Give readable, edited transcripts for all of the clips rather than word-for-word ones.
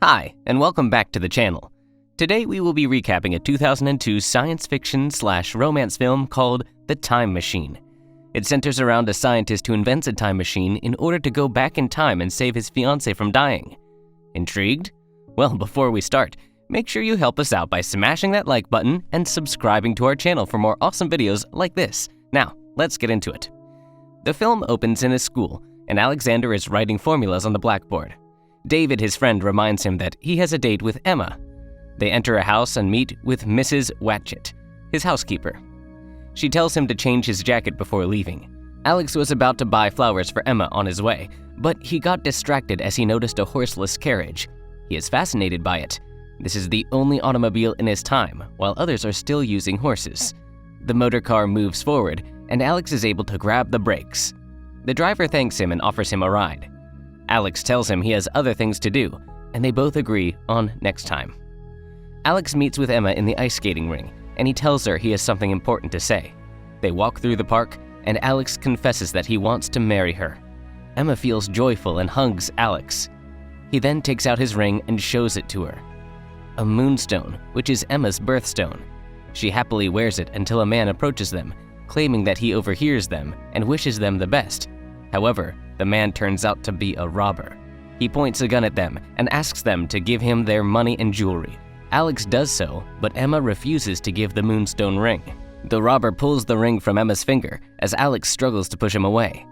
Hi, and welcome back to the channel. Today we will be recapping a 2002 science fiction/romance film called The Time Machine. It centers around a scientist who invents a time machine in order to go back in time and save his fiancée from dying. Intrigued? Well, before we start, make sure you help us out by smashing that like button and subscribing to our channel for more awesome videos like this. Now, let's get into it. The film opens in a school, and Alexander is writing formulas on the blackboard. David, his friend, reminds him that he has a date with Emma. They enter a house and meet with Mrs. Watchett, his housekeeper. She tells him to change his jacket before leaving. Alex was about to buy flowers for Emma on his way, but he got distracted as he noticed a horseless carriage. He is fascinated by it. This is the only automobile in his time, while others are still using horses. The motor car moves forward, and Alex is able to grab the brakes. The driver thanks him and offers him a ride. Alex tells him he has other things to do, and they both agree on next time. Alex meets with Emma in the ice skating ring, and he tells her he has something important to say. They walk through the park, and Alex confesses that he wants to marry her. Emma feels joyful and hugs Alex. He then takes out his ring and shows it to her. A moonstone, which is Emma's birthstone. She happily wears it until a man approaches them, claiming that he overhears them and wishes them the best. However, the man turns out to be a robber. He points a gun at them and asks them to give him their money and jewelry. Alex does so, but Emma refuses to give the moonstone ring. The robber pulls the ring from Emma's finger as Alex struggles to push him away.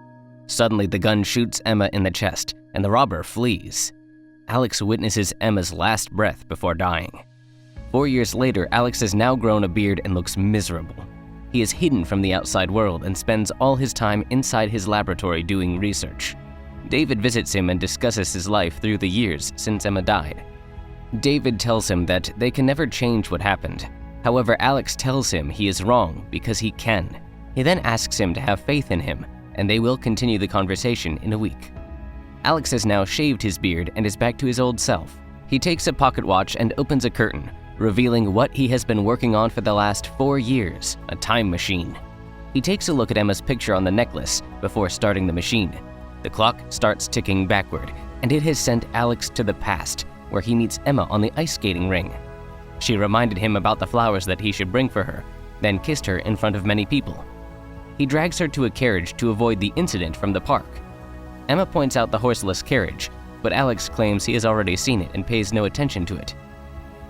Suddenly, the gun shoots Emma in the chest, and the robber flees. Alex witnesses Emma's last breath before dying. 4 years later, Alex has now grown a beard and looks miserable. He is hidden from the outside world and spends all his time inside his laboratory doing research. David visits him and discusses his life through the years since Emma died. David tells him that they can never change what happened. However, Alex tells him he is wrong because he can. He then asks him to have faith in him, and they will continue the conversation in a week. Alex has now shaved his beard and is back to his old self. He takes a pocket watch and opens a curtain, revealing what he has been working on for the last 4 years, a time machine. He takes a look at Emma's picture on the necklace before starting the machine. The clock starts ticking backward, and it has sent Alex to the past, where he meets Emma on the ice skating ring. She reminded him about the flowers that he should bring for her, then kissed her in front of many people. He drags her to a carriage to avoid the incident from the park. Emma points out the horseless carriage, but Alex claims he has already seen it and pays no attention to it.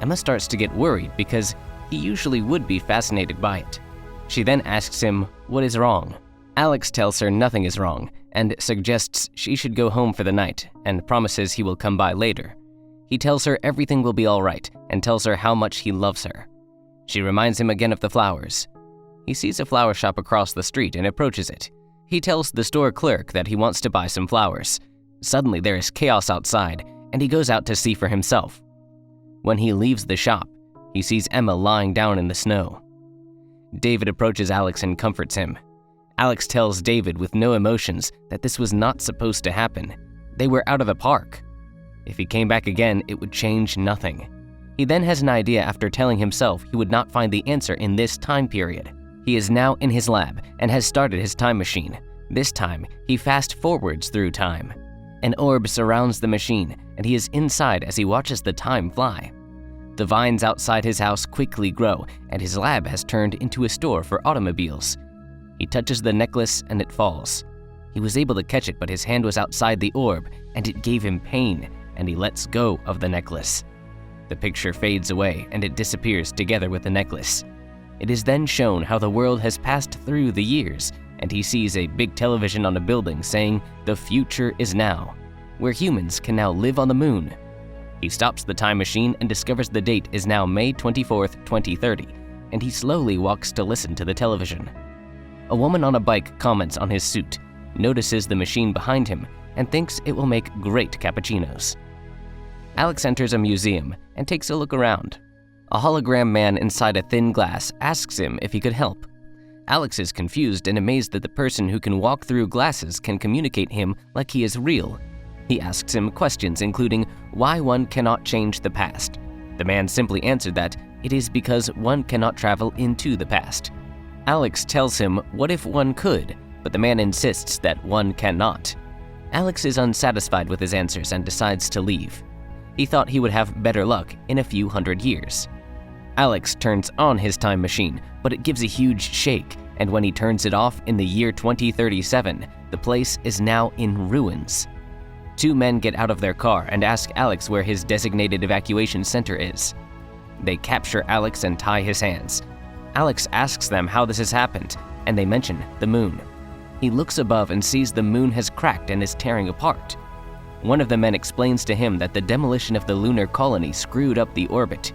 Emma starts to get worried because he usually would be fascinated by it. She then asks him what is wrong. Alex tells her nothing is wrong and suggests she should go home for the night and promises he will come by later. He tells her everything will be all right and tells her how much he loves her. She reminds him again of the flowers. He sees a flower shop across the street and approaches it. He tells the store clerk that he wants to buy some flowers. Suddenly there is chaos outside, and he goes out to see for himself. When he leaves the shop, he sees Emma lying down in the snow. David approaches Alex and comforts him. Alex tells David with no emotions that this was not supposed to happen. They were out of the park. If he came back again, it would change nothing. He then has an idea after telling himself he would not find the answer in this time period. He is now in his lab and has started his time machine. This time, he fast forwards through time. An orb surrounds the machine, and he is inside as he watches the time fly. The vines outside his house quickly grow, and his lab has turned into a store for automobiles. He touches the necklace and it falls. He was able to catch it, but his hand was outside the orb, and it gave him pain, and he lets go of the necklace. The picture fades away, and it disappears together with the necklace. It is then shown how the world has passed through the years, and he sees a big television on a building saying, "The future is now," where humans can now live on the moon. He stops the time machine and discovers the date is now May 24th, 2030, and he slowly walks to listen to the television. A woman on a bike comments on his suit, notices the machine behind him, and thinks it will make great cappuccinos. Alex enters a museum and takes a look around. A hologram man inside a thin glass asks him if he could help. Alex is confused and amazed that the person who can walk through glasses can communicate him like he is real. He asks him questions including why one cannot change the past. The man simply answered that it is because one cannot travel into the past. Alex tells him what if one could, but the man insists that one cannot. Alex is unsatisfied with his answers and decides to leave. He thought he would have better luck in a few hundred years. Alex turns on his time machine, but it gives a huge shake, and when he turns it off in the year 2037, the place is now in ruins. Two men get out of their car and ask Alex where his designated evacuation center is. They capture Alex and tie his hands. Alex asks them how this has happened, and they mention the moon. He looks above and sees the moon has cracked and is tearing apart. One of the men explains to him that the demolition of the lunar colony screwed up the orbit.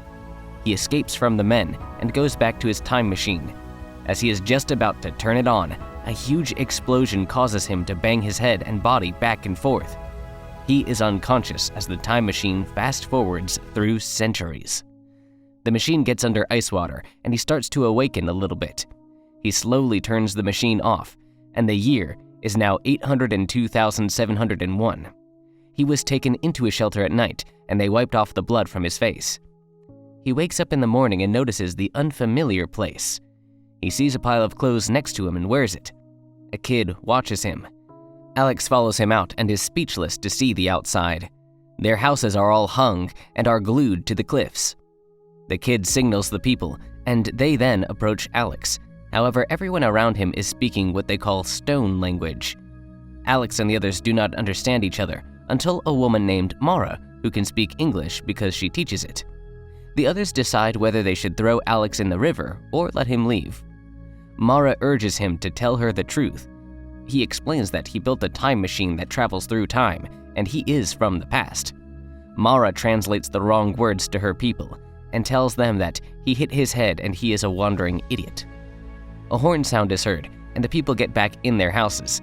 He escapes from the men and goes back to his time machine. As he is just about to turn it on, a huge explosion causes him to bang his head and body back and forth. He is unconscious as the time machine fast forwards through centuries. The machine gets under ice water and he starts to awaken a little bit. He slowly turns the machine off, and the year is now 802,701. He was taken into a shelter at night, and they wiped off the blood from his face. He wakes up in the morning and notices the unfamiliar place. He sees a pile of clothes next to him and wears it. A kid watches him. Alex follows him out and is speechless to see the outside. Their houses are all hung and are glued to the cliffs. The kid signals the people, and they then approach Alex. However, everyone around him is speaking what they call stone language. Alex and the others do not understand each other until a woman named Mara, who can speak English because she teaches it. The others decide whether they should throw Alex in the river or let him leave. Mara urges him to tell her the truth. He explains that he built a time machine that travels through time, and he is from the past. Mara translates the wrong words to her people and tells them that he hit his head and he is a wandering idiot. A horn sound is heard, and the people get back in their houses.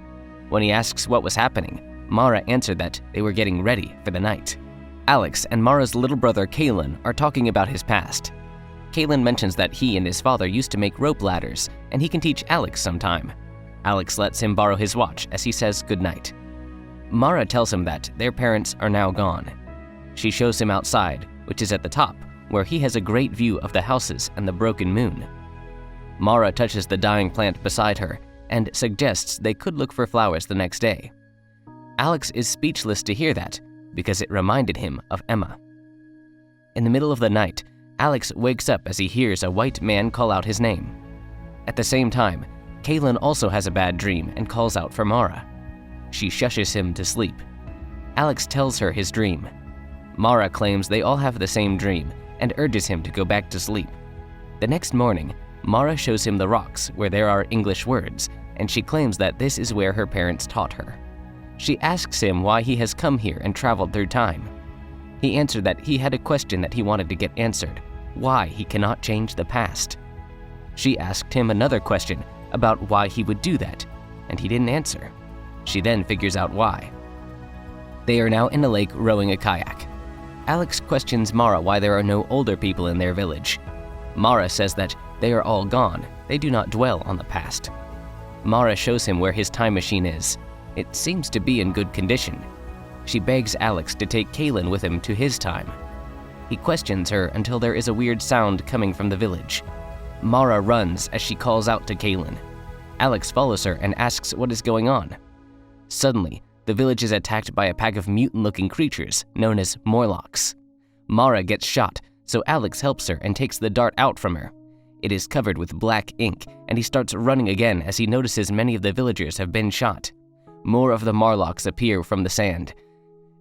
When he asks what was happening, Mara answered that they were getting ready for the night. Alex and Mara's little brother Kalen are talking about his past. Kalen mentions that he and his father used to make rope ladders, and he can teach Alex sometime. Alex lets him borrow his watch as he says goodnight. Mara tells him that their parents are now gone. She shows him outside, which is at the top, where he has a great view of the houses and the broken moon. Mara touches the dying plant beside her and suggests they could look for flowers the next day. Alex is speechless to hear that because it reminded him of Emma. In the middle of the night, Alex wakes up as he hears a white man call out his name. At the same time, Kalen also has a bad dream and calls out for Mara. She shushes him to sleep. Alex tells her his dream. Mara claims they all have the same dream and urges him to go back to sleep. The next morning, Mara shows him the rocks where there are English words, and she claims that this is where her parents taught her. She asks him why he has come here and traveled through time. He answered that he had a question that he wanted to get answered, why he cannot change the past. She asked him another question about why he would do that, and he didn't answer. She then figures out why. They are now in a lake rowing a kayak. Alex questions Mara why there are no older people in their village. Mara says that they are all gone, they do not dwell on the past. Mara shows him where his time machine is. It seems to be in good condition. She begs Alex to take Kalen with him to his time. He questions her until there is a weird sound coming from the village. Mara runs as she calls out to Kalen. Alex follows her and asks what is going on. Suddenly, the village is attacked by a pack of mutant-looking creatures known as Morlocks. Mara gets shot, so Alex helps her and takes the dart out from her. It is covered with black ink, and he starts running again as he notices many of the villagers have been shot. More of the Morlocks appear from the sand.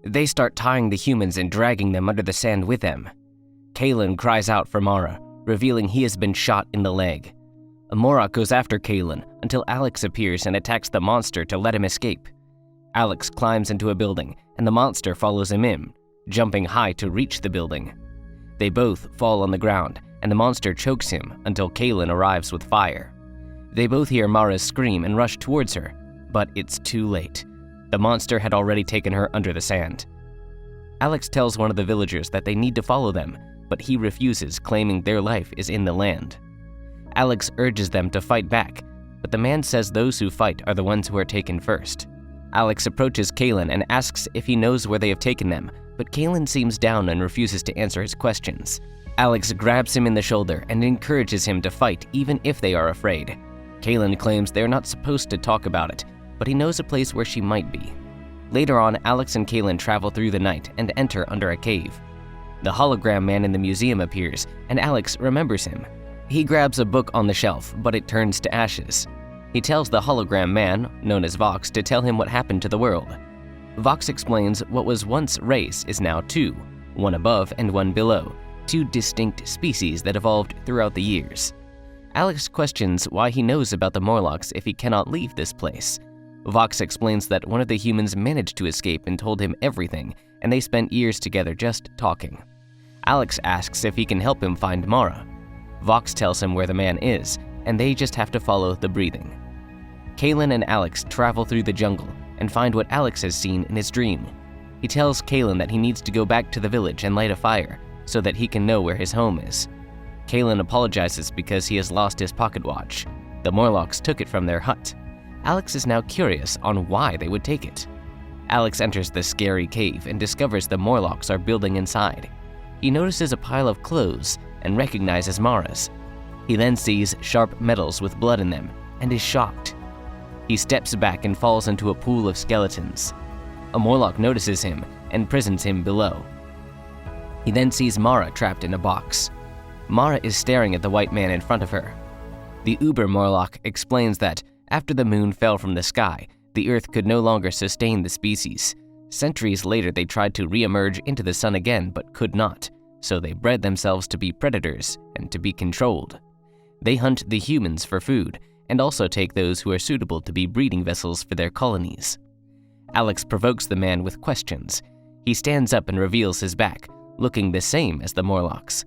They start tying the humans and dragging them under the sand with them. Kalen cries out for Mara, revealing he has been shot in the leg. A Morlock goes after Kalen until Alex appears and attacks the monster to let him escape. Alex climbs into a building, and the monster follows him in, jumping high to reach the building. They both fall on the ground, and the monster chokes him until Kalen arrives with fire. They both hear Mara's scream and rush towards her, but it's too late. The monster had already taken her under the sand. Alex tells one of the villagers that they need to follow them, but he refuses, claiming their life is in the land. Alex urges them to fight back, but the man says those who fight are the ones who are taken first. Alex approaches Kalen and asks if he knows where they have taken them, but Kalen seems down and refuses to answer his questions. Alex grabs him in the shoulder and encourages him to fight even if they are afraid. Kalen claims they are not supposed to talk about it, but he knows a place where she might be. Later on, Alex and Kalen travel through the night and enter under a cave. The hologram man in the museum appears, and Alex remembers him. He grabs a book on the shelf, but it turns to ashes. He tells the hologram man, known as Vox, to tell him what happened to the world. Vox explains what was once race is now two, one above and one below, two distinct species that evolved throughout the years. Alex questions why he knows about the Morlocks if he cannot leave this place. Vox explains that one of the humans managed to escape and told him everything, and they spent years together just talking. Alex asks if he can help him find Mara. Vox tells him where the man is, and they just have to follow the breathing. Kalen and Alex travel through the jungle and find what Alex has seen in his dream. He tells Kalen that he needs to go back to the village and light a fire so that he can know where his home is. Kalen apologizes because he has lost his pocket watch. The Morlocks took it from their hut. Alex is now curious on why they would take it. Alex enters the scary cave and discovers the Morlocks are building inside. He notices a pile of clothes and recognizes Mara's. He then sees sharp metals with blood in them and is shocked. He steps back and falls into a pool of skeletons. A Morlock notices him and imprisons him below. He then sees Mara trapped in a box. Mara is staring at the white man in front of her. The Uber Morlock explains that after the moon fell from the sky, the Earth could no longer sustain the species. Centuries later, they tried to re-emerge into the sun again but could not, so they bred themselves to be predators and to be controlled. They hunt the humans for food and also take those who are suitable to be breeding vessels for their colonies. Alex provokes the man with questions. He stands up and reveals his back, looking the same as the Morlocks.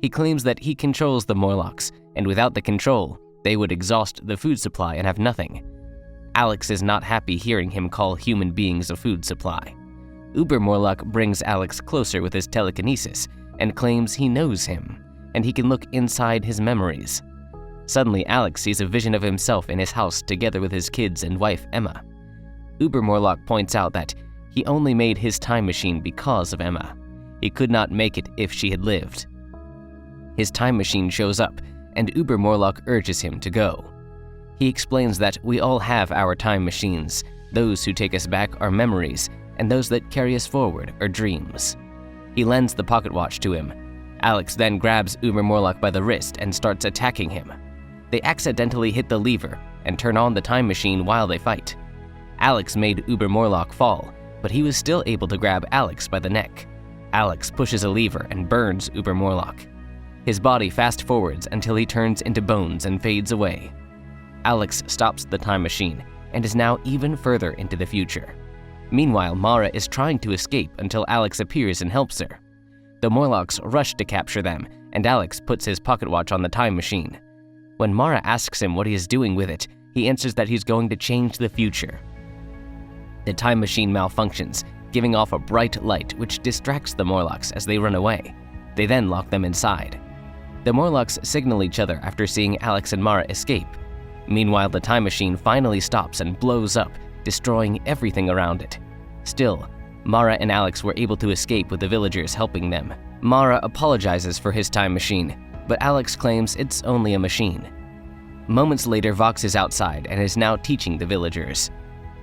He claims that he controls the Morlocks, and without the control, they would exhaust the food supply and have nothing. Alex is not happy hearing him call human beings a food supply. Uber Morlock brings Alex closer with his telekinesis and claims he knows him, and he can look inside his memories. Suddenly, Alex sees a vision of himself in his house together with his kids and wife, Emma. Uber Morlock points out that he only made his time machine because of Emma. He could not make it if she had lived. His time machine shows up, and Uber Morlock urges him to go. He explains that we all have our time machines. Those who take us back are memories, and those that carry us forward are dreams. He lends the pocket watch to him. Alex then grabs Uber Morlock by the wrist and starts attacking him. They accidentally hit the lever and turn on the time machine while they fight. Alex made Uber Morlock fall, but he was still able to grab Alex by the neck. Alex pushes a lever and burns Uber Morlock. His body fast forwards until he turns into bones and fades away. Alex stops the time machine and is now even further into the future. Meanwhile, Mara is trying to escape until Alex appears and helps her. The Morlocks rush to capture them, and Alex puts his pocket watch on the time machine. When Mara asks him what he is doing with it, he answers that he's going to change the future. The time machine malfunctions, giving off a bright light which distracts the Morlocks as they run away. They then lock them inside. The Morlocks signal each other after seeing Alex and Mara escape. Meanwhile, the time machine finally stops and blows up, destroying everything around it. Still, Mara and Alex were able to escape with the villagers helping them. Mara apologizes for his time machine, but Alex claims it's only a machine. Moments later, Vox is outside and is now teaching the villagers.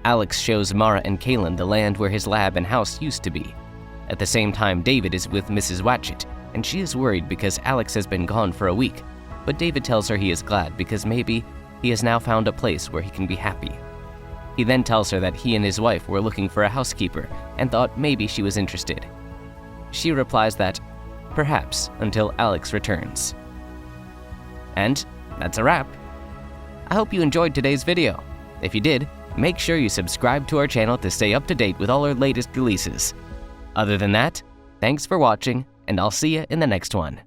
Alex shows Mara and Kalen the land where his lab and house used to be. At the same time, David is with Mrs. Watchett, and she is worried because Alex has been gone for a week, but David tells her he is glad because maybe he has now found a place where he can be happy. He then tells her that he and his wife were looking for a housekeeper and thought maybe she was interested. She replies that, perhaps, until Alex returns. And that's a wrap. I hope you enjoyed today's video. If you did, make sure you subscribe to our channel to stay up to date with all our latest releases. Other than that, thanks for watching, and I'll see you in the next one.